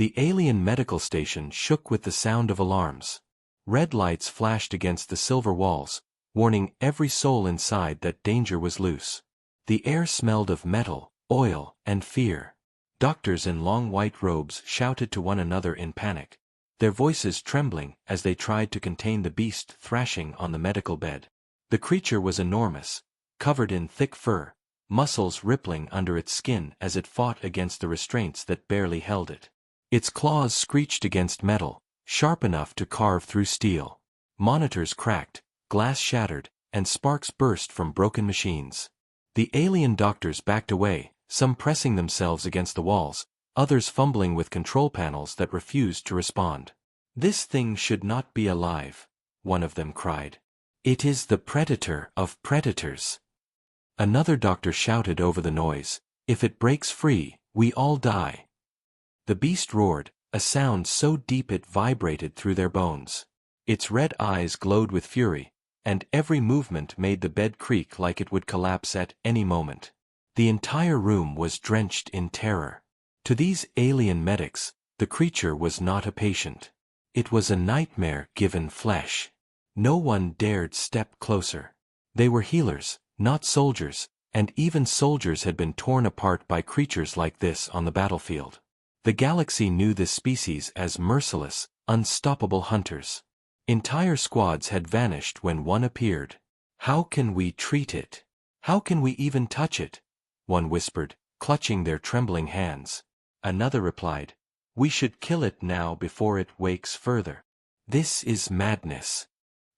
The alien medical station shook with the sound of alarms. Red lights flashed against the silver walls, warning every soul inside that danger was loose. The air smelled of metal, oil, and fear. Doctors in long white robes shouted to one another in panic, their voices trembling as they tried to contain the beast thrashing on the medical bed. The creature was enormous, covered in thick fur, muscles rippling under its skin as it fought against the restraints that barely held it. Its claws screeched against metal, sharp enough to carve through steel. Monitors cracked, glass shattered, and sparks burst from broken machines. The alien doctors backed away, some pressing themselves against the walls, others fumbling with control panels that refused to respond. "This thing should not be alive," one of them cried. "It is the predator of predators." Another doctor shouted over the noise, "If it breaks free, we all die." The beast roared, a sound so deep it vibrated through their bones. Its red eyes glowed with fury, and every movement made the bed creak like it would collapse at any moment. The entire room was drenched in terror. To these alien medics, the creature was not a patient. It was a nightmare given flesh. No one dared step closer. They were healers, not soldiers, and even soldiers had been torn apart by creatures like this on the battlefield. The galaxy knew this species as merciless, unstoppable hunters. Entire squads had vanished when one appeared. "How can we treat it? How can we even touch it?" one whispered, clutching their trembling hands. Another replied, "We should kill it now before it wakes further. This is madness."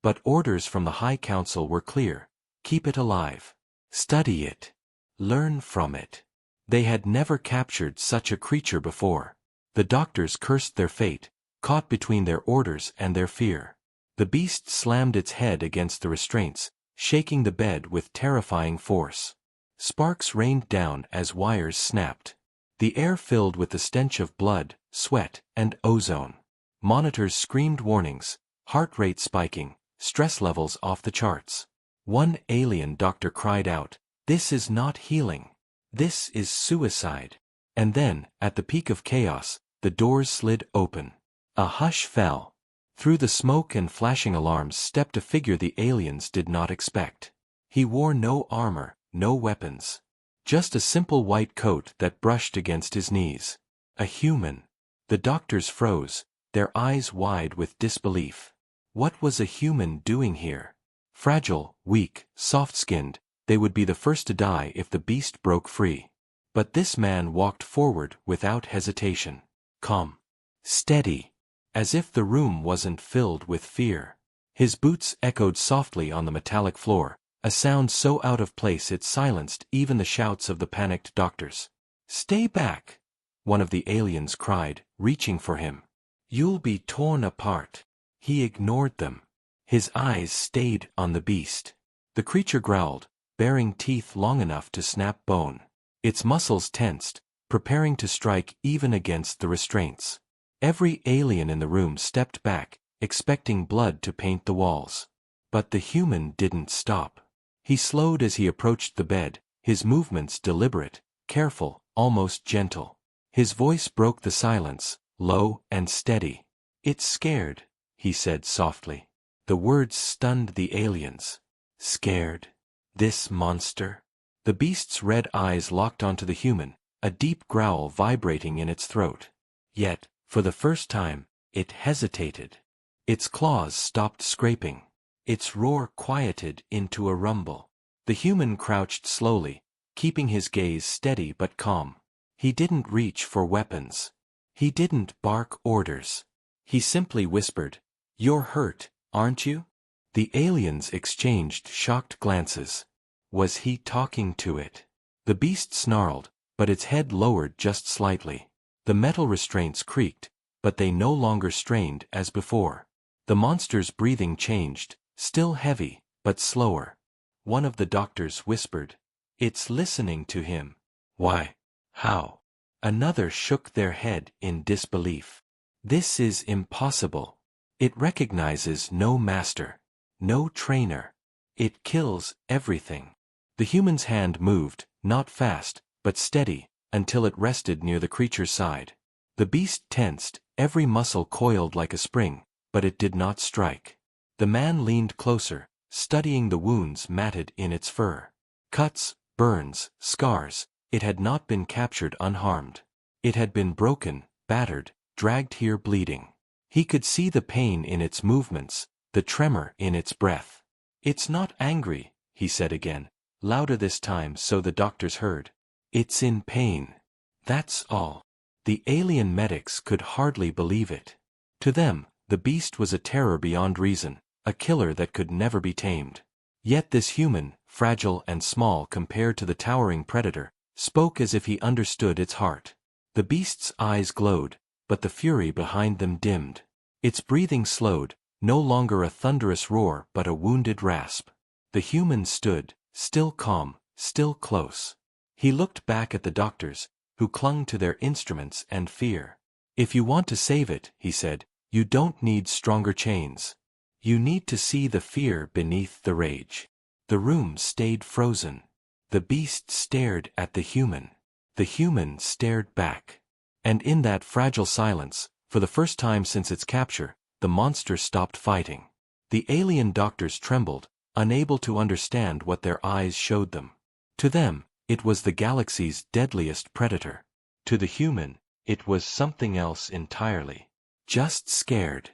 But orders from the High Council were clear: keep it alive. Study it. Learn from it. They had never captured such a creature before. The doctors cursed their fate, caught between their orders and their fear. The beast slammed its head against the restraints, shaking the bed with terrifying force. Sparks rained down as wires snapped. The air filled with the stench of blood, sweat, and ozone. Monitors screamed warnings, heart rate spiking, stress levels off the charts. One alien doctor cried out, "This is not healing. This is suicide." And then, at the peak of chaos, the doors slid open. A hush fell. Through the smoke and flashing alarms stepped a figure the aliens did not expect. He wore no armor, no weapons. Just a simple white coat that brushed against his knees. A human. The doctors froze, their eyes wide with disbelief. What was a human doing here? Fragile, weak, soft-skinned, they would be the first to die if the beast broke free. But this man walked forward without hesitation. Calm. Steady. As if the room wasn't filled with fear. His boots echoed softly on the metallic floor, a sound so out of place it silenced even the shouts of the panicked doctors. "Stay back," one of the aliens cried, reaching for him. "You'll be torn apart." He ignored them. His eyes stayed on the beast. The creature growled, baring teeth long enough to snap bone. Its muscles tensed, preparing to strike even against the restraints. Every alien in the room stepped back, expecting blood to paint the walls. But the human didn't stop. He slowed as he approached the bed, his movements deliberate, careful, almost gentle. His voice broke the silence, low and steady. "It's scared," he said softly. The words stunned the aliens. Scared? This monster? The beast's red eyes locked onto the human, a deep growl vibrating in its throat. Yet, for the first time, it hesitated. Its claws stopped scraping. Its roar quieted into a rumble. The human crouched slowly, keeping his gaze steady but calm. He didn't reach for weapons. He didn't bark orders. He simply whispered, "You're hurt, aren't you?" The aliens exchanged shocked glances. Was he talking to it? The beast snarled, but its head lowered just slightly. The metal restraints creaked, but they no longer strained as before. The monster's breathing changed, still heavy, but slower. One of the doctors whispered, "It's listening to him." "Why? How?" Another shook their head in disbelief. "This is impossible. It recognizes no master, no trainer. It kills everything." The human's hand moved, not fast, but steady, until it rested near the creature's side. The beast tensed, every muscle coiled like a spring, but it did not strike. The man leaned closer, studying the wounds matted in its fur. Cuts, burns, scars, it had not been captured unharmed. It had been broken, battered, dragged here bleeding. He could see the pain in its movements, the tremor in its breath. "It's not angry," he said again, louder this time so the doctors heard. "It's in pain. That's all." The alien medics could hardly believe it. To them, the beast was a terror beyond reason, a killer that could never be tamed. Yet this human, fragile and small compared to the towering predator, spoke as if he understood its heart. The beast's eyes glowed, but the fury behind them dimmed. Its breathing slowed, no longer a thunderous roar but a wounded rasp. The human stood, still calm, still close. He looked back at the doctors, who clung to their instruments and fear. "If you want to save it," he said, "you don't need stronger chains. You need to see the fear beneath the rage." The room stayed frozen. The beast stared at the human. The human stared back. And in that fragile silence, for the first time since its capture, the monster stopped fighting. The alien doctors trembled, unable to understand what their eyes showed them. To them, it was the galaxy's deadliest predator. To the human, it was something else entirely. Just scared.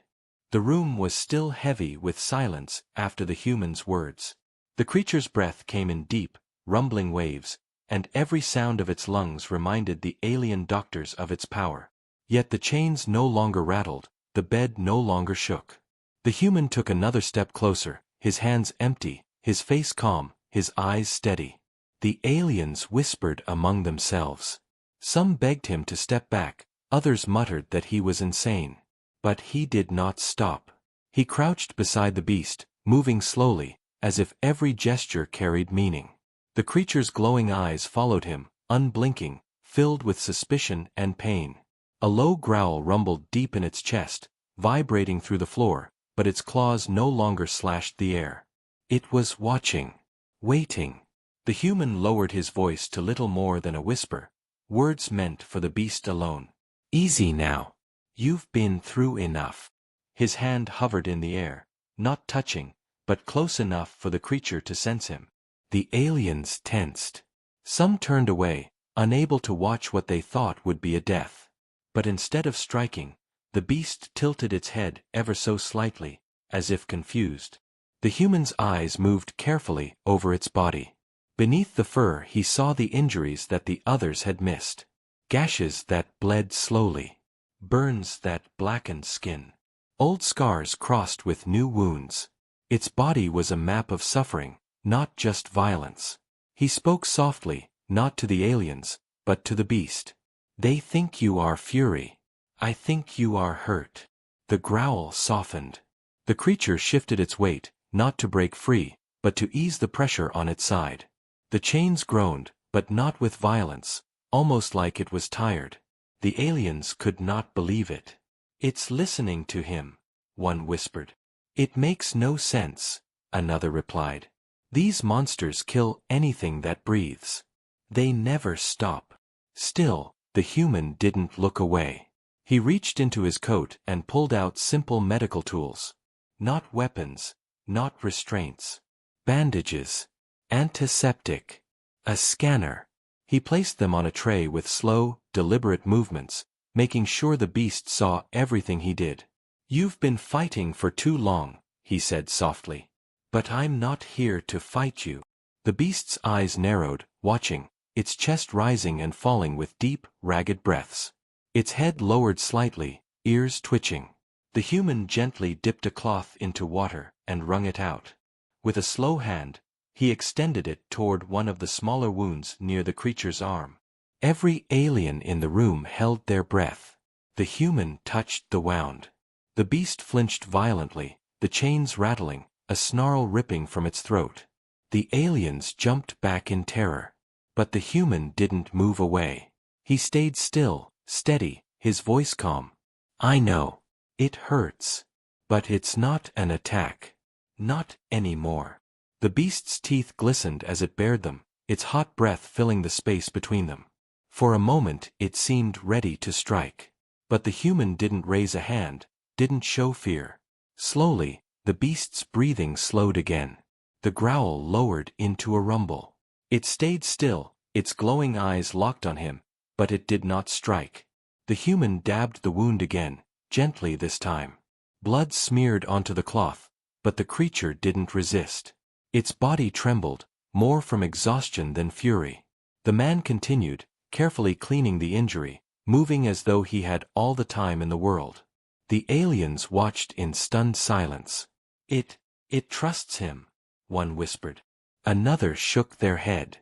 The room was still heavy with silence after the human's words. The creature's breath came in deep, rumbling waves, and every sound of its lungs reminded the alien doctors of its power. Yet the chains no longer rattled, the bed no longer shook. The human took another step closer, his hands empty, his face calm, his eyes steady. The aliens whispered among themselves. Some begged him to step back, others muttered that he was insane. But he did not stop. He crouched beside the beast, moving slowly, as if every gesture carried meaning. The creature's glowing eyes followed him, unblinking, filled with suspicion and pain. A low growl rumbled deep in its chest, vibrating through the floor, but its claws no longer slashed the air. It was watching. Waiting. The human lowered his voice to little more than a whisper, words meant for the beast alone. "Easy now. You've been through enough." His hand hovered in the air, not touching, but close enough for the creature to sense him. The aliens tensed. Some turned away, unable to watch what they thought would be a death. But instead of striking, the beast tilted its head ever so slightly, as if confused. The human's eyes moved carefully over its body. Beneath the fur he saw the injuries that the others had missed. Gashes that bled slowly. Burns that blackened skin. Old scars crossed with new wounds. Its body was a map of suffering, not just violence. He spoke softly, not to the aliens, but to the beast. "They think you are fury. I think you are hurt." The growl softened. The creature shifted its weight, not to break free, but to ease the pressure on its side. The chains groaned, but not with violence, almost like it was tired. The aliens could not believe it. "It's listening to him," one whispered. "It makes no sense," another replied. "These monsters kill anything that breathes. They never stop." Still, the human didn't look away. He reached into his coat and pulled out simple medical tools. Not weapons, not restraints. Bandages. Antiseptic. A scanner. He placed them on a tray with slow, deliberate movements, making sure the beast saw everything he did. "You've been fighting for too long," he said softly. "But I'm not here to fight you." The beast's eyes narrowed, watching, its chest rising and falling with deep, ragged breaths. Its head lowered slightly, ears twitching. The human gently dipped a cloth into water and wrung it out. With a slow hand, he extended it toward one of the smaller wounds near the creature's arm. Every alien in the room held their breath. The human touched the wound. The beast flinched violently, the chains rattling, a snarl ripping from its throat. The aliens jumped back in terror. But the human didn't move away. He stayed still, steady, his voice calm. "I know. It hurts. But it's not an attack. Not anymore." The beast's teeth glistened as it bared them, its hot breath filling the space between them. For a moment it seemed ready to strike. But the human didn't raise a hand, didn't show fear. Slowly, the beast's breathing slowed again. The growl lowered into a rumble. It stayed still, its glowing eyes locked on him, but it did not strike. The human dabbed the wound again, gently this time. Blood smeared onto the cloth, but the creature didn't resist. Its body trembled, more from exhaustion than fury. The man continued, carefully cleaning the injury, moving as though he had all the time in the world. The aliens watched in stunned silence. It trusts him, one whispered. Another shook their head.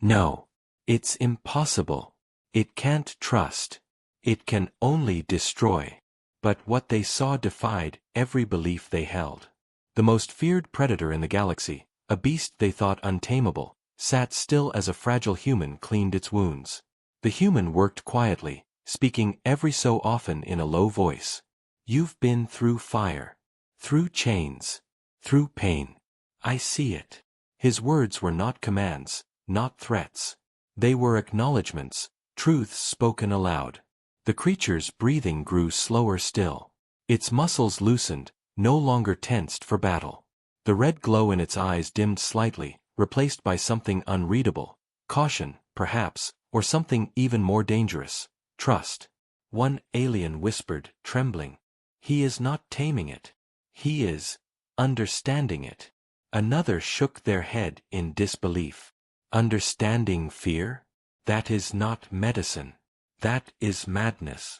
No. It's impossible. It can't trust. It can only destroy. But what they saw defied every belief they held. The most feared predator in the galaxy, a beast they thought untamable, sat still as a fragile human cleaned its wounds. The human worked quietly, speaking every so often in a low voice. You've been through fire. Through chains. Through pain. I see it. His words were not commands, not threats. They were acknowledgments, truths spoken aloud. The creature's breathing grew slower still. Its muscles loosened, no longer tensed for battle. The red glow in its eyes dimmed slightly, replaced by something unreadable, caution, perhaps, or something even more dangerous, trust. One alien whispered, trembling. He is not taming it. He is understanding it. Another shook their head in disbelief. Understanding fear? That is not medicine. That is madness.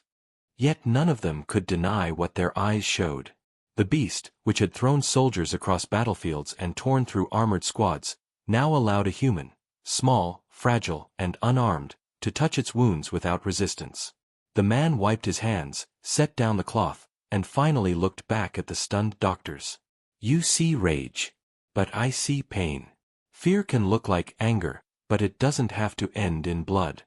Yet none of them could deny what their eyes showed. The beast, which had thrown soldiers across battlefields and torn through armored squads, now allowed a human, small, fragile, and unarmed, to touch its wounds without resistance. The man wiped his hands, set down the cloth, and finally looked back at the stunned doctors. You see rage. But I see pain. Fear can look like anger, but it doesn't have to end in blood.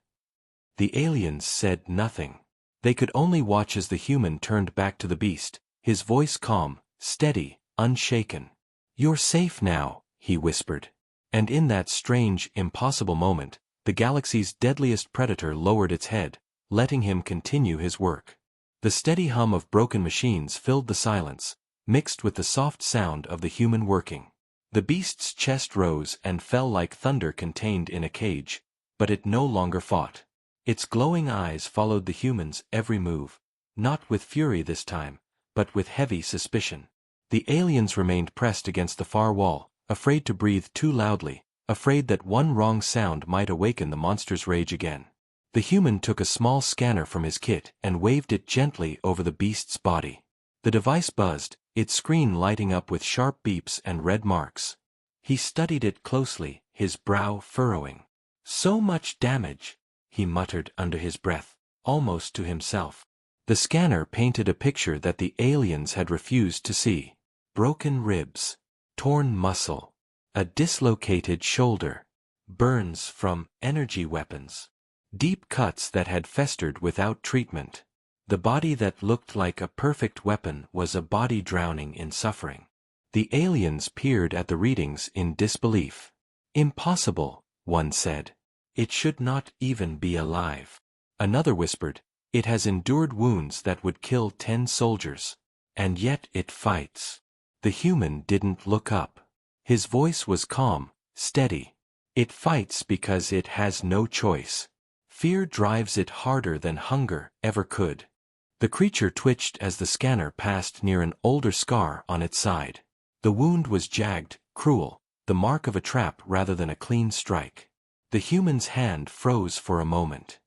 The aliens said nothing. They could only watch as the human turned back to the beast, his voice calm, steady, unshaken. You're safe now, he whispered. And in that strange, impossible moment, the galaxy's deadliest predator lowered its head, letting him continue his work. The steady hum of broken machines filled the silence, mixed with the soft sound of the human working. The beast's chest rose and fell like thunder contained in a cage, but it no longer fought. Its glowing eyes followed the human's every move, not with fury this time, but with heavy suspicion. The aliens remained pressed against the far wall, afraid to breathe too loudly, afraid that one wrong sound might awaken the monster's rage again. The human took a small scanner from his kit and waved it gently over the beast's body. The device buzzed, its screen lighting up with sharp beeps and red marks. He studied it closely, his brow furrowing. So much damage, he muttered under his breath, almost to himself. The scanner painted a picture that the aliens had refused to see. Broken ribs, torn muscle, a dislocated shoulder, burns from energy weapons, deep cuts that had festered without treatment. The body that looked like a perfect weapon was a body drowning in suffering. The aliens peered at the readings in disbelief. Impossible, one said. It should not even be alive. Another whispered, it has endured wounds that would kill 10 soldiers. And yet it fights. The human didn't look up. His voice was calm, steady. It fights because it has no choice. Fear drives it harder than hunger ever could. The creature twitched as the scanner passed near an older scar on its side. The wound was jagged, cruel, the mark of a trap rather than a clean strike. The human's hand froze for a moment.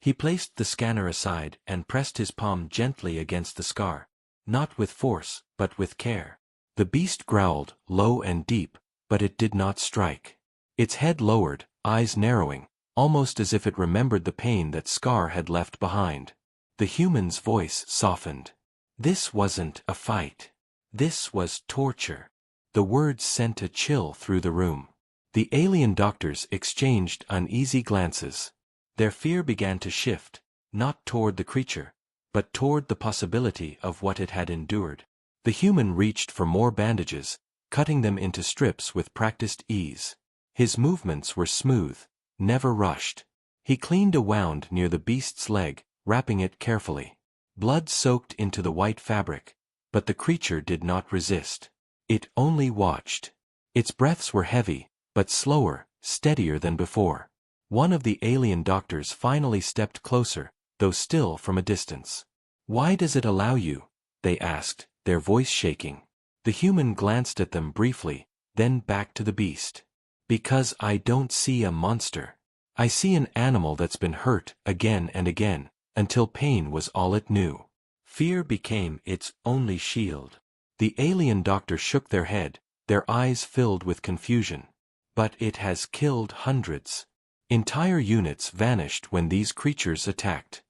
He placed the scanner aside and pressed his palm gently against the scar, not with force, but with care. The beast growled, low and deep, but it did not strike. Its head lowered, eyes narrowing, almost as if it remembered the pain that Scar had left behind. The human's voice softened. This wasn't a fight. This was torture. The words sent a chill through the room. The alien doctors exchanged uneasy glances. Their fear began to shift, not toward the creature, but toward the possibility of what it had endured. The human reached for more bandages, cutting them into strips with practiced ease. His movements were smooth, never rushed. He cleaned a wound near the beast's leg, wrapping it carefully. Blood soaked into the white fabric, but the creature did not resist. It only watched. Its breaths were heavy, but slower, steadier than before. One of the alien doctors finally stepped closer, though still from a distance. "Why does it allow you?" they asked, their voice shaking. The human glanced at them briefly, then back to the beast. "Because I don't see a monster. I see an animal that's been hurt again and again, until pain was all it knew. Fear became its only shield." The alien doctor shook their head, their eyes filled with confusion. "But it has killed hundreds. Entire units vanished when these creatures attacked."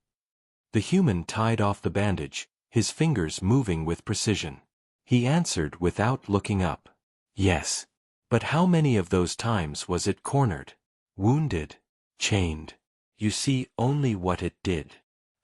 The human tied off the bandage, his fingers moving with precision. He answered without looking up. "Yes. But how many of those times was it cornered, wounded, chained? You see only what it did.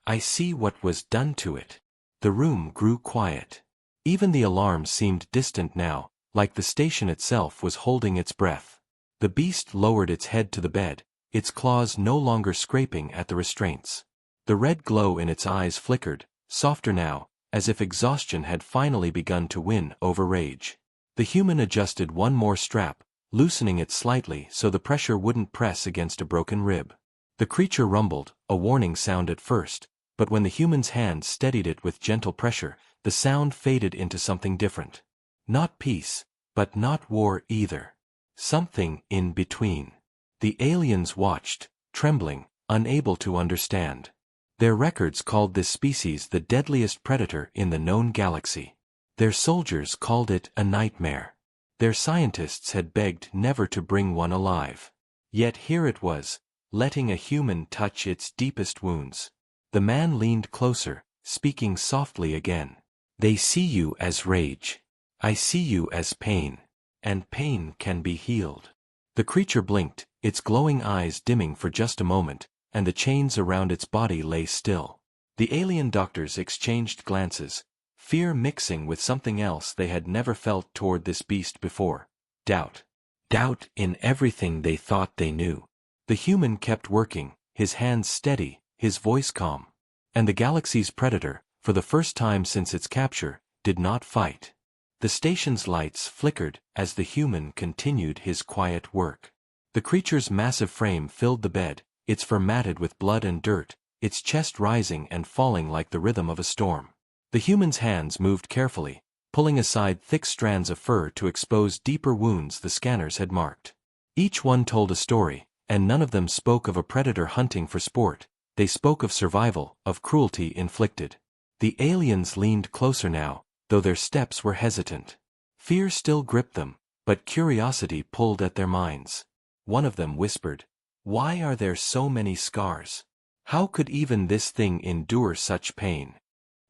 I see what was done to it." The room grew quiet. Even the alarms seemed distant now, like the station itself was holding its breath. The beast lowered its head to the bed, its claws no longer scraping at the restraints. The red glow in its eyes flickered, softer now, as if exhaustion had finally begun to win over rage. The human adjusted one more strap, loosening it slightly so the pressure wouldn't press against a broken rib. The creature rumbled, a warning sound at first, but when the human's hand steadied it with gentle pressure, the sound faded into something different. Not peace, but not war either. Something in between. The aliens watched, trembling, unable to understand. Their records called this species the deadliest predator in the known galaxy. Their soldiers called it a nightmare. Their scientists had begged never to bring one alive. Yet here it was, letting a human touch its deepest wounds. The man leaned closer, speaking softly again. "They see you as rage. I see you as pain. And pain can be healed." The creature blinked, its glowing eyes dimming for just a moment, and the chains around its body lay still. The alien doctors exchanged glances, fear mixing with something else they had never felt toward this beast before. Doubt. Doubt in everything they thought they knew. The human kept working, his hands steady, his voice calm. And the galaxy's predator, for the first time since its capture, did not fight. The station's lights flickered as the human continued his quiet work. The creature's massive frame filled the bed, its fur matted with blood and dirt, its chest rising and falling like the rhythm of a storm. The human's hands moved carefully, pulling aside thick strands of fur to expose deeper wounds the scanners had marked. Each one told a story, and none of them spoke of a predator hunting for sport. They spoke of survival, of cruelty inflicted. The aliens leaned closer now, though their steps were hesitant. Fear still gripped them, but curiosity pulled at their minds. One of them whispered, "Why are there so many scars? How could even this thing endure such pain?"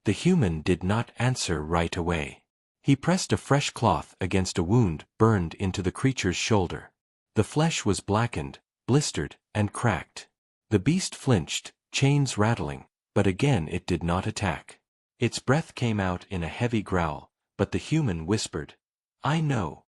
The human did not answer right away. He pressed a fresh cloth against a wound burned into the creature's shoulder. The flesh was blackened, blistered, and cracked. The beast flinched, chains rattling, but again it did not attack. Its breath came out in a heavy growl, but the human whispered, I know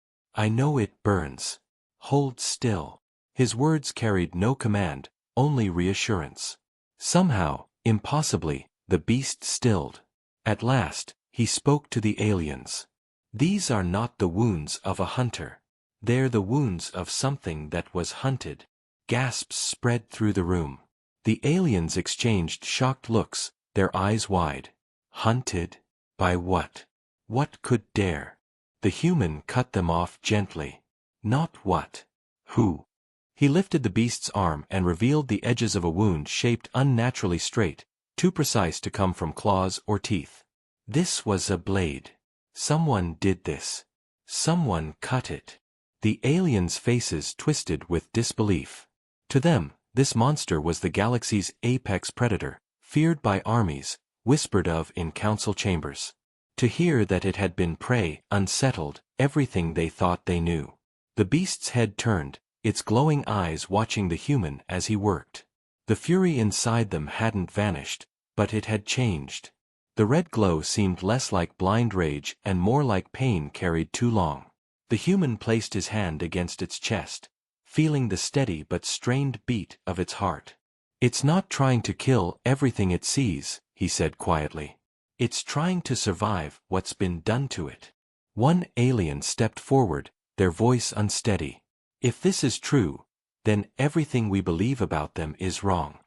it burns. Hold still." His words carried no command, only reassurance. Somehow, impossibly, the beast stilled. At last, he spoke to the aliens. "These are not the wounds of a hunter. They're the wounds of something that was hunted." Gasps spread through the room. The aliens exchanged shocked looks, their eyes wide. Hunted? By what? What could dare? The human cut them off gently. Not what? Who? He lifted the beast's arm and revealed the edges of a wound shaped unnaturally straight, too precise to come from claws or teeth. This was a blade. Someone did this. Someone cut it. The aliens' faces twisted with disbelief. To them, this monster was the galaxy's apex predator, feared by armies, whispered of in council chambers. To hear that it had been prey unsettled everything they thought they knew. The beast's head turned, its glowing eyes watching the human as he worked. The fury inside them hadn't vanished, but it had changed. The red glow seemed less like blind rage and more like pain carried too long. The human placed his hand against its chest, feeling the steady but strained beat of its heart. "It's not trying to kill everything it sees," he said quietly. It's trying to survive what's been done to it. One alien stepped forward, their voice unsteady. If this is true, then everything we believe about them is wrong.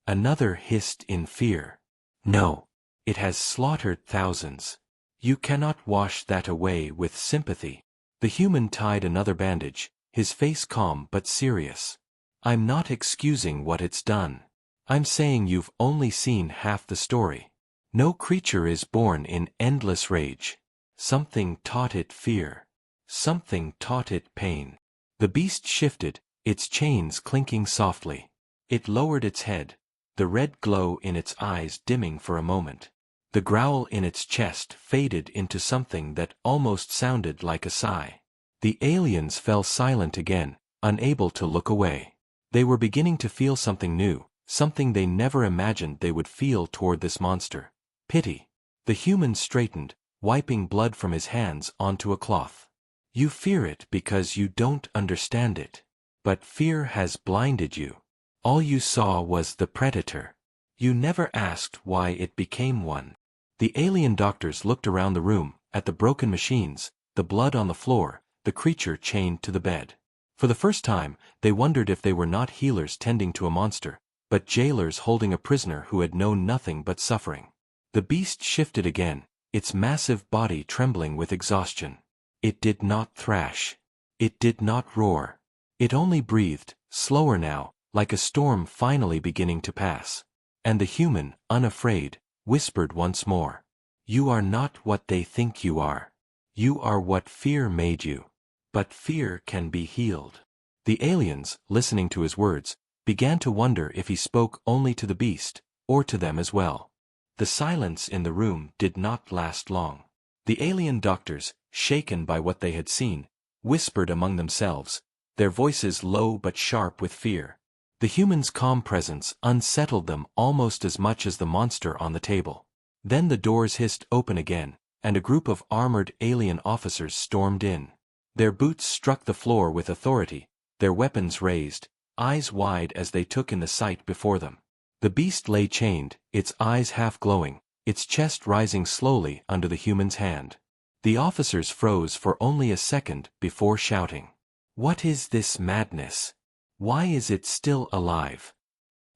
Another hissed in fear. No. It has slaughtered thousands. You cannot wash that away with sympathy. The human tied another bandage, his face calm but serious. I'm not excusing what it's done. I'm saying you've only seen half the story. No creature is born in endless rage. Something taught it fear. Something taught it pain. The beast shifted, its chains clinking softly. It lowered its head, the red glow in its eyes dimming for a moment. The growl in its chest faded into something that almost sounded like a sigh. The aliens fell silent again, unable to look away. They were beginning to feel something new, something they never imagined they would feel toward this monster. Pity. The human straightened, wiping blood from his hands onto a cloth. You fear it because you don't understand it. But fear has blinded you. All you saw was the predator. You never asked why it became one. The alien doctors looked around the room, at the broken machines, the blood on the floor, the creature chained to the bed. For the first time, they wondered if they were not healers tending to a monster, but jailers holding a prisoner who had known nothing but suffering. The beast shifted again, its massive body trembling with exhaustion. It did not thrash. It did not roar. It only breathed, slower now, like a storm finally beginning to pass. And the human, unafraid, whispered once more. You are not what they think you are. You are what fear made you. But fear can be healed. The aliens, listening to his words, began to wonder if he spoke only to the beast, or to them as well. The silence in the room did not last long. The alien doctors, shaken by what they had seen, whispered among themselves, their voices low but sharp with fear. The human's calm presence unsettled them almost as much as the monster on the table. Then the doors hissed open again, and a group of armored alien officers stormed in. Their boots struck the floor with authority, their weapons raised, eyes wide as they took in the sight before them. The beast lay chained, its eyes half glowing, its chest rising slowly under the human's hand. The officers froze for only a second before shouting. What is this madness? Why is it still alive?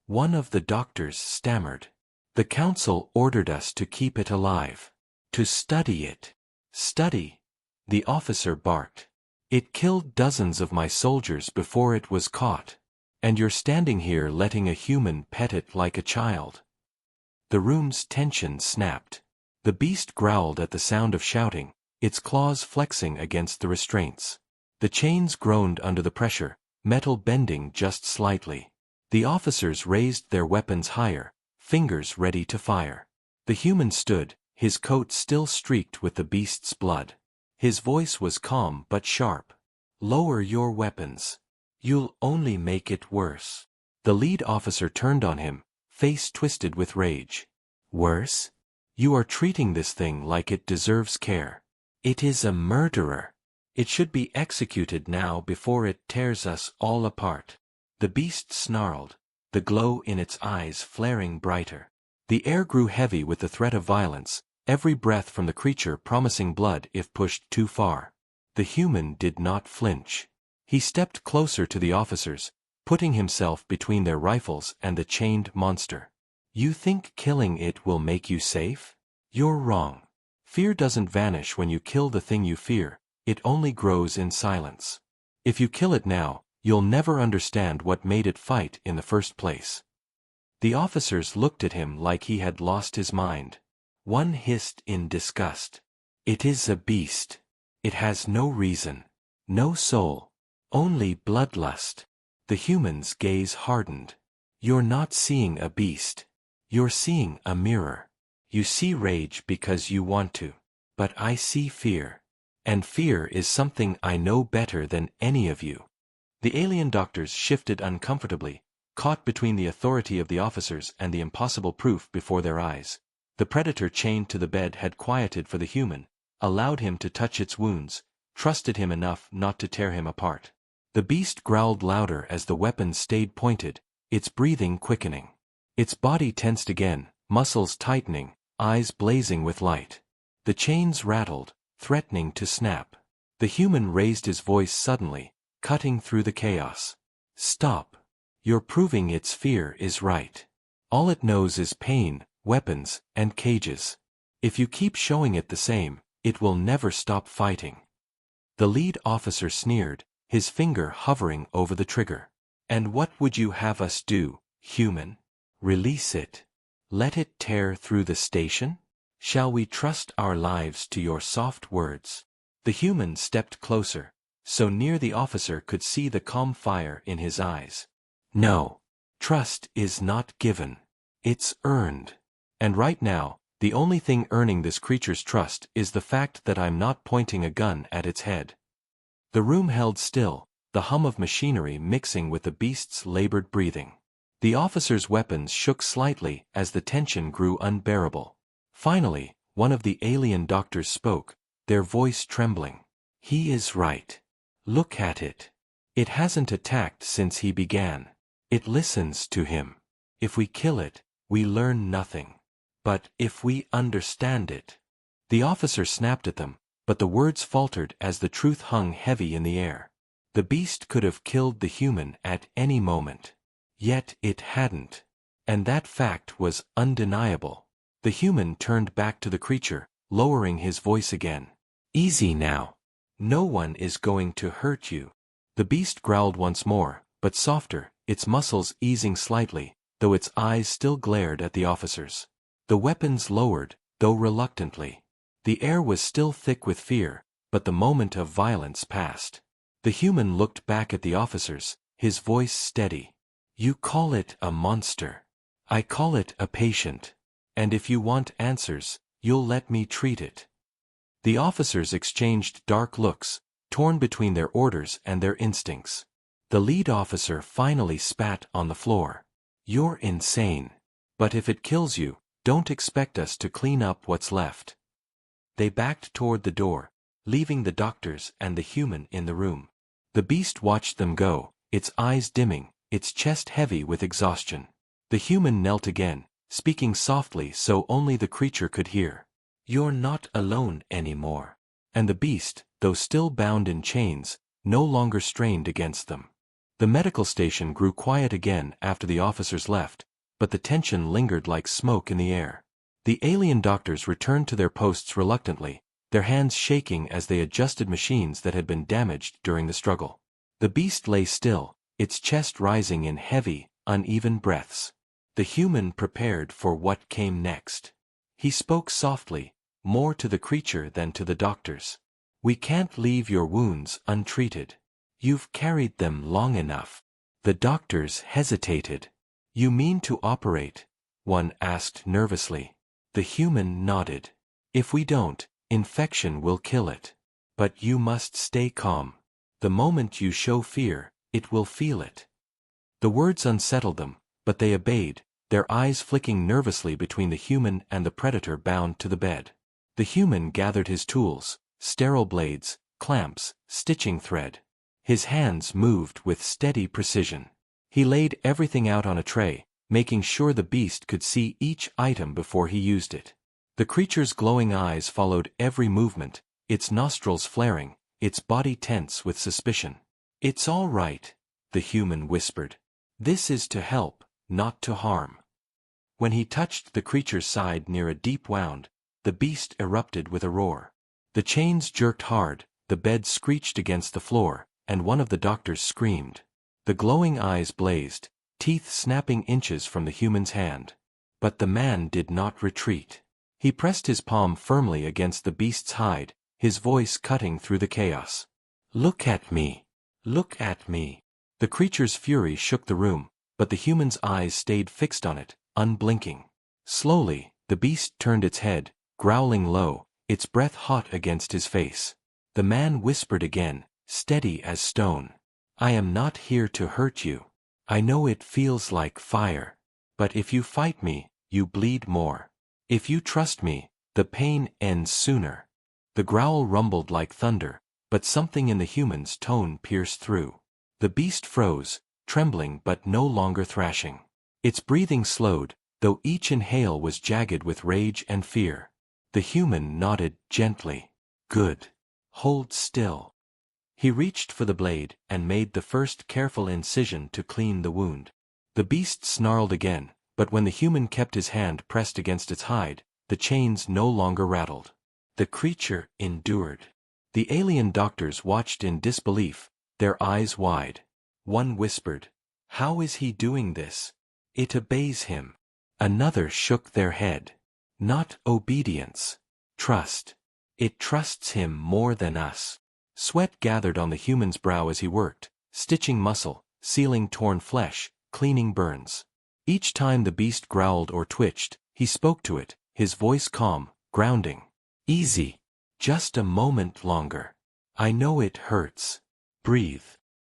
One of the doctors stammered. The council ordered us to keep it alive. To study it. Study? The officer barked. It killed dozens of my soldiers before it was caught. And you're standing here letting a human pet it like a child. The room's tension snapped. The beast growled at the sound of shouting, its claws flexing against the restraints. The chains groaned under the pressure, metal bending just slightly. The officers raised their weapons higher, fingers ready to fire. The human stood, his coat still streaked with the beast's blood. His voice was calm but sharp. Lower your weapons. You'll only make it worse. The lead officer turned on him, face twisted with rage. Worse? You are treating this thing like it deserves care. It is a murderer. It should be executed now before it tears us all apart. The beast snarled, the glow in its eyes flaring brighter. The air grew heavy with the threat of violence, every breath from the creature promising blood if pushed too far. The human did not flinch. He stepped closer to the officers, putting himself between their rifles and the chained monster. You think killing it will make you safe? You're wrong. Fear doesn't vanish when you kill the thing you fear, it only grows in silence. If you kill it now, you'll never understand what made it fight in the first place. The officers looked at him like he had lost his mind. One hissed in disgust. It is a beast. It has no reason, no soul, only bloodlust. The human's gaze hardened. You're not seeing a beast. You're seeing a mirror. You see rage because you want to. But I see fear. And fear is something I know better than any of you. The alien doctors shifted uncomfortably, caught between the authority of the officers and the impossible proof before their eyes. The predator chained to the bed had quieted for the human, allowed him to touch its wounds, trusted him enough not to tear him apart. The beast growled louder as the weapon stayed pointed, its breathing quickening. Its body tensed again, muscles tightening, eyes blazing with light. The chains rattled, threatening to snap. The human raised his voice suddenly, cutting through the chaos. Stop. You're proving its fear is right. All it knows is pain, weapons, and cages. If you keep showing it the same, it will never stop fighting. The lead officer sneered, his finger hovering over the trigger. And what would you have us do, human? Release it. Let it tear through the station? Shall we trust our lives to your soft words? The human stepped closer, so near the officer could see the calm fire in his eyes. No. Trust is not given. It's earned. And right now, the only thing earning this creature's trust is the fact that I'm not pointing a gun at its head. The room held still, the hum of machinery mixing with the beast's labored breathing. The officer's weapons shook slightly as the tension grew unbearable. Finally, one of the alien doctors spoke, their voice trembling. He is right. Look at it. It hasn't attacked since he began. It listens to him. If we kill it, we learn nothing. But if we understand it... The officer snapped at them, but the words faltered as the truth hung heavy in the air. The beast could have killed the human at any moment. Yet it hadn't. And that fact was undeniable. The human turned back to the creature, lowering his voice again. Easy now. No one is going to hurt you. The beast growled once more, but softer, its muscles easing slightly, though its eyes still glared at the officers. The weapons lowered, though reluctantly. The air was still thick with fear, but the moment of violence passed. The human looked back at the officers, his voice steady. You call it a monster. I call it a patient. And if you want answers, you'll let me treat it. The officers exchanged dark looks, torn between their orders and their instincts. The lead officer finally spat on the floor. You're insane. But if it kills you, don't expect us to clean up what's left. They backed toward the door, leaving the doctors and the human in the room. The beast watched them go, its eyes dimming, its chest heavy with exhaustion. The human knelt again, speaking softly so only the creature could hear. You're not alone anymore. And the beast, though still bound in chains, no longer strained against them. The medical station grew quiet again after the officers left, but the tension lingered like smoke in the air. The alien doctors returned to their posts reluctantly, their hands shaking as they adjusted machines that had been damaged during the struggle. The beast lay still, its chest rising in heavy, uneven breaths. The human prepared for what came next. He spoke softly, more to the creature than to the doctors. We can't leave your wounds untreated. You've carried them long enough. The doctors hesitated. You mean to operate? One asked nervously. The human nodded. If we don't, infection will kill it. But you must stay calm. The moment you show fear, it will feel it. The words unsettled them, but they obeyed, their eyes flicking nervously between the human and the predator bound to the bed. The human gathered his tools, sterile blades, clamps, stitching thread. His hands moved with steady precision. He laid everything out on a tray, making sure the beast could see each item before he used it. The creature's glowing eyes followed every movement, its nostrils flaring, its body tense with suspicion. It's all right, the human whispered. This is to help, not to harm. When he touched the creature's side near a deep wound, the beast erupted with a roar. The chains jerked hard, the bed screeched against the floor, and one of the doctors screamed. The glowing eyes blazed, teeth snapping inches from the human's hand. But the man did not retreat. He pressed his palm firmly against the beast's hide, his voice cutting through the chaos. Look at me. Look at me. The creature's fury shook the room, but the human's eyes stayed fixed on it, unblinking. Slowly, the beast turned its head, growling low, its breath hot against his face. The man whispered again, steady as stone. I am not here to hurt you. I know it feels like fire. But if you fight me, you bleed more. If you trust me, the pain ends sooner. The growl rumbled like thunder, but something in the human's tone pierced through. The beast froze, trembling but no longer thrashing. Its breathing slowed, though each inhale was jagged with rage and fear. The human nodded gently. Good. Hold still. He reached for the blade and made the first careful incision to clean the wound. The beast snarled again, but when the human kept his hand pressed against its hide, the chains no longer rattled. The creature endured. The alien doctors watched in disbelief, their eyes wide. One whispered, "How is he doing this? It obeys him." Another shook their head. "Not obedience. Trust. It trusts him more than us." Sweat gathered on the human's brow as he worked, stitching muscle, sealing torn flesh, cleaning burns. Each time the beast growled or twitched, he spoke to it, his voice calm, grounding. "Easy. Just a moment longer. I know it hurts. Breathe."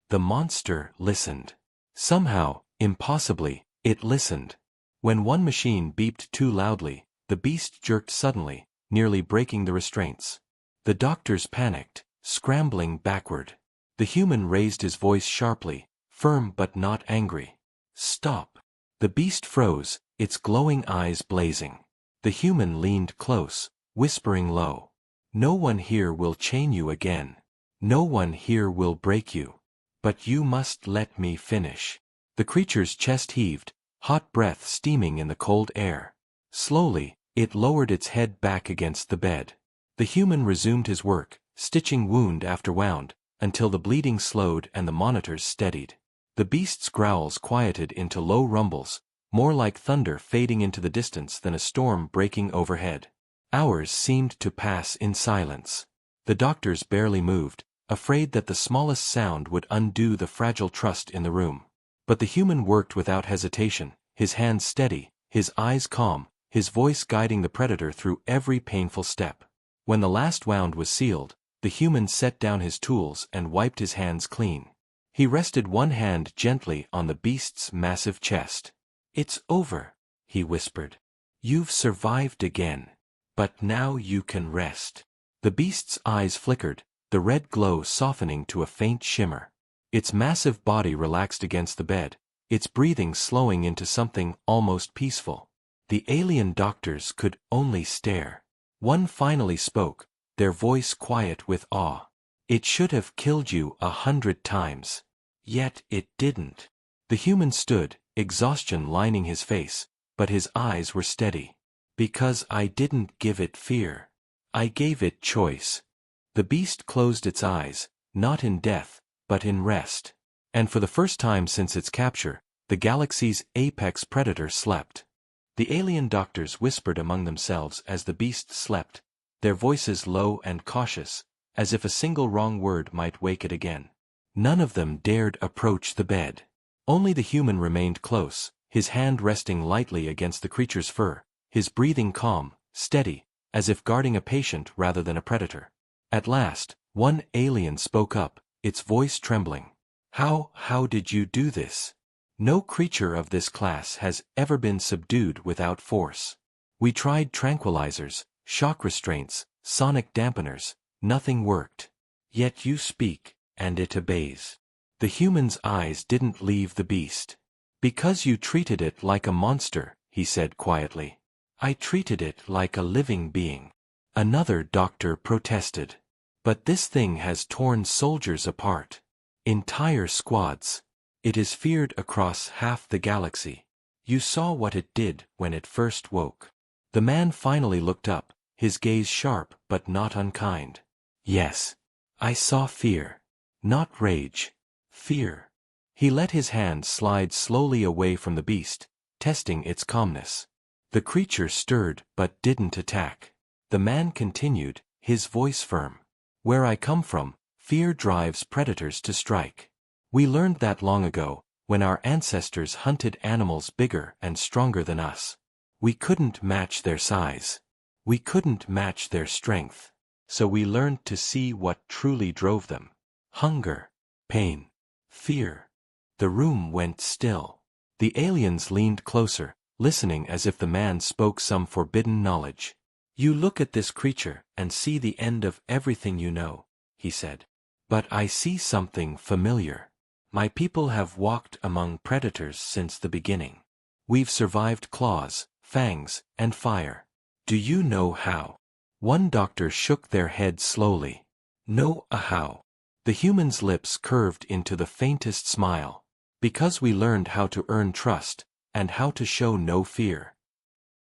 The monster listened. Somehow, impossibly, it listened. When one machine beeped too loudly, the beast jerked suddenly, nearly breaking the restraints. The doctors panicked, scrambling backward. The human raised his voice sharply, firm but not angry. "Stop." The beast froze, its glowing eyes blazing. The human leaned close, whispering low. "No one here will chain you again. No one here will break you. But you must let me finish." The creature's chest heaved, hot breath steaming in the cold air. Slowly, it lowered its head back against the bed. The human resumed his work, stitching wound after wound, until the bleeding slowed and the monitors steadied. The beast's growls quieted into low rumbles, more like thunder fading into the distance than a storm breaking overhead. Hours seemed to pass in silence. The doctors barely moved, afraid that the smallest sound would undo the fragile trust in the room. But the human worked without hesitation, his hands steady, his eyes calm, his voice guiding the predator through every painful step. When the last wound was sealed, the human set down his tools and wiped his hands clean. He rested one hand gently on the beast's massive chest. "It's over," he whispered. "You've survived again. But now you can rest." The beast's eyes flickered, the red glow softening to a faint shimmer. Its massive body relaxed against the bed, its breathing slowing into something almost peaceful. The alien doctors could only stare. One finally spoke, their voice quiet with awe. "It should have killed you 100 times. Yet it didn't." The human stood, exhaustion lining his face, but his eyes were steady. "Because I didn't give it fear. I gave it choice." The beast closed its eyes, not in death, but in rest. And for the first time since its capture, the galaxy's apex predator slept. The alien doctors whispered among themselves as the beast slept, their voices low and cautious, as if a single wrong word might wake it again. None of them dared approach the bed. Only the human remained close, his hand resting lightly against the creature's fur, his breathing calm, steady, as if guarding a patient rather than a predator. At last, one alien spoke up, its voice trembling. How did you do this? No creature of this class has ever been subdued without force. We tried tranquilizers, shock restraints, sonic dampeners, nothing worked. Yet you speak, and it obeys." The human's eyes didn't leave the beast. "Because you treated it like a monster," he said quietly. "I treated it like a living being." Another doctor protested. "But this thing has torn soldiers apart. Entire squads. It is feared across half the galaxy. You saw what it did when it first woke." The man finally looked up, his gaze sharp but not unkind. "Yes. I saw fear. Not rage. Fear." He let his hand slide slowly away from the beast, testing its calmness. The creature stirred but didn't attack. The man continued, his voice firm. "Where I come from, fear drives predators to strike. We learned that long ago, when our ancestors hunted animals bigger and stronger than us. We couldn't match their size. We couldn't match their strength. So we learned to see what truly drove them. Hunger, pain, fear." The room went still. The aliens leaned closer, listening as if the man spoke some forbidden knowledge. "You look at this creature and see the end of everything you know," he said. "But I see something familiar. My people have walked among predators since the beginning. We've survived claws, fangs, and fire. Do you know how? One doctor shook their head slowly. No, how? The human's lips curved into the faintest smile. Because we learned how to earn trust, and how to show no fear.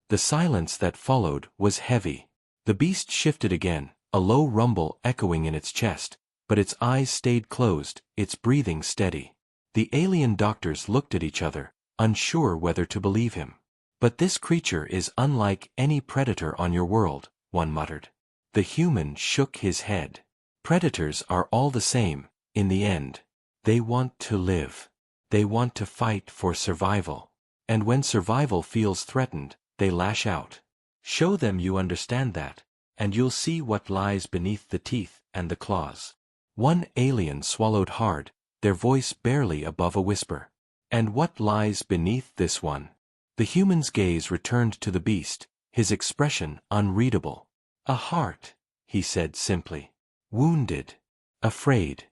The silence that followed was heavy. The beast shifted again, a low rumble echoing in its chest, but its eyes stayed closed, its breathing steady. The alien doctors looked at each other, unsure whether to believe him. But this creature is unlike any predator on your world, one muttered. The human shook his head. Predators are all the same, in the end. They want to live. They want to fight for survival. And when survival feels threatened, they lash out. Show them you understand that, and you'll see what lies beneath the teeth and the claws. One alien swallowed hard, their voice barely above a whisper. And what lies beneath this one? The human's gaze returned to the beast, his expression unreadable. A heart, he said simply. Wounded. Afraid.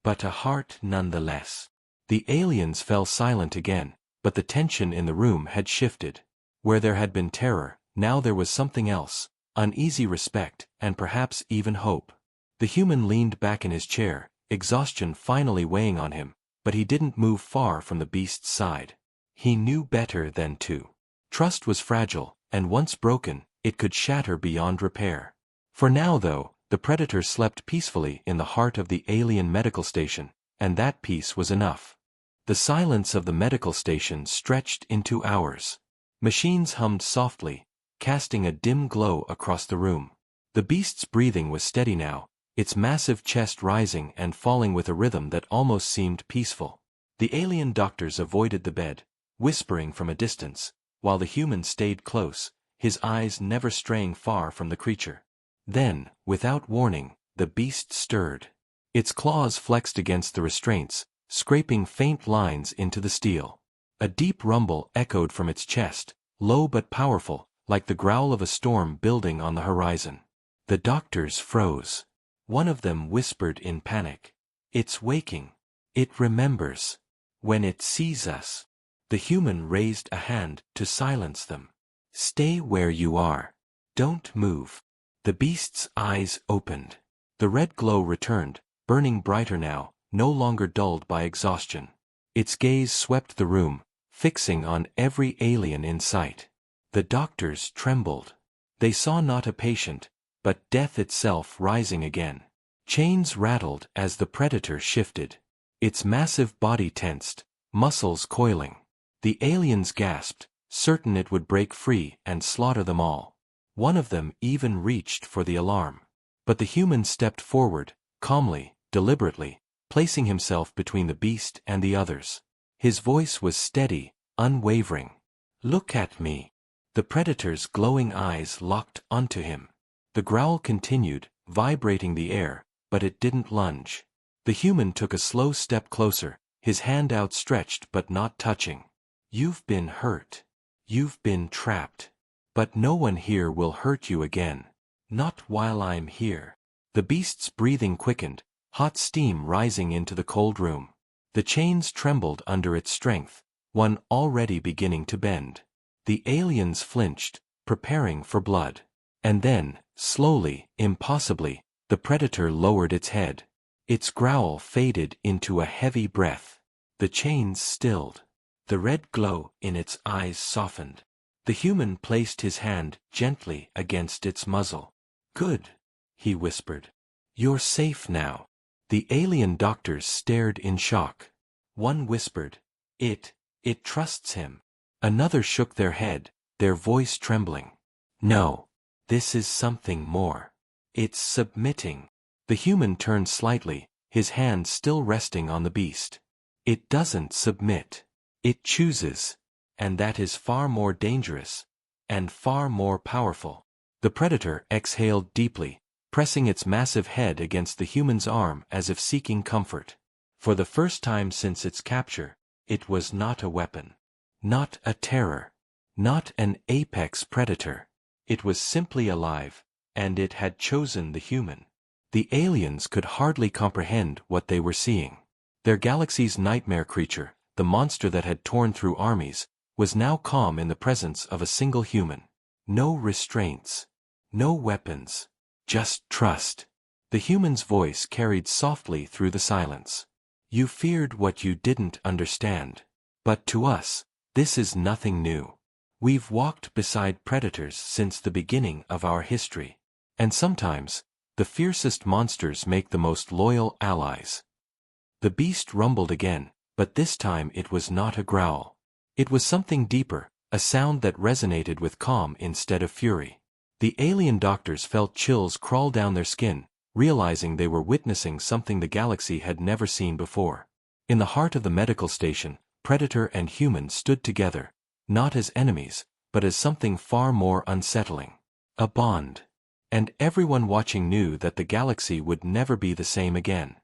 But a heart nonetheless. The aliens fell silent again, but the tension in the room had shifted. Where there had been terror, now there was something else, uneasy respect, and perhaps even hope. The human leaned back in his chair, exhaustion finally weighing on him, but he didn't move far from the beast's side. He knew better than to. Trust was fragile, and once broken, it could shatter beyond repair. For now, though, the predator slept peacefully in the heart of the alien medical station, and that peace was enough. The silence of the medical station stretched into hours. Machines hummed softly, casting a dim glow across the room. The beast's breathing was steady now, its massive chest rising and falling with a rhythm that almost seemed peaceful. The alien doctors avoided the bed, whispering from a distance, while the human stayed close, his eyes never straying far from the creature. Then, without warning, the beast stirred. Its claws flexed against the restraints, scraping faint lines into the steel. A deep rumble echoed from its chest, low but powerful, like the growl of a storm building on the horizon. The doctors froze. One of them whispered in panic. It's waking. It remembers. When it sees us. The human raised a hand to silence them. Stay where you are. Don't move. The beast's eyes opened. The red glow returned, burning brighter now, no longer dulled by exhaustion. Its gaze swept the room, fixing on every alien in sight. The doctors trembled. They saw not a patient, but death itself rising again. Chains rattled as the predator shifted. Its massive body tensed, muscles coiling. The aliens gasped, certain it would break free and slaughter them all. One of them even reached for the alarm. But the human stepped forward, calmly, deliberately, placing himself between the beast and the others. His voice was steady, unwavering. Look at me. The predator's glowing eyes locked onto him. The growl continued, vibrating the air, but it didn't lunge. The human took a slow step closer, his hand outstretched but not touching. You've been hurt. You've been trapped. But no one here will hurt you again. Not while I'm here. The beast's breathing quickened, hot steam rising into the cold room. The chains trembled under its strength, one already beginning to bend. The aliens flinched, preparing for blood. And then, slowly, impossibly, the predator lowered its head. Its growl faded into a heavy breath. The chains stilled. The red glow in its eyes softened. The human placed his hand gently against its muzzle. Good, he whispered. You're safe now. The alien doctors stared in shock. One whispered, It trusts him. Another shook their head, their voice trembling. No, this is something more. It's submitting. The human turned slightly, his hand still resting on the beast. It doesn't submit. It chooses. And that is far more dangerous. And far more powerful. The predator exhaled deeply, pressing its massive head against the human's arm as if seeking comfort. For the first time since its capture, it was not a weapon. Not a terror. Not an apex predator. It was simply alive, and it had chosen the human. The aliens could hardly comprehend what they were seeing. Their galaxy's nightmare creature, the monster that had torn through armies, was now calm in the presence of a single human. No restraints. No weapons. Just trust. The human's voice carried softly through the silence. You feared what you didn't understand. But to us, this is nothing new. We've walked beside predators since the beginning of our history. And sometimes, the fiercest monsters make the most loyal allies. The beast rumbled again, but this time it was not a growl. It was something deeper, a sound that resonated with calm instead of fury. The alien doctors felt chills crawl down their skin, realizing they were witnessing something the galaxy had never seen before. In the heart of the medical station, predator and human stood together, not as enemies, but as something far more unsettling. A bond. And everyone watching knew that the galaxy would never be the same again.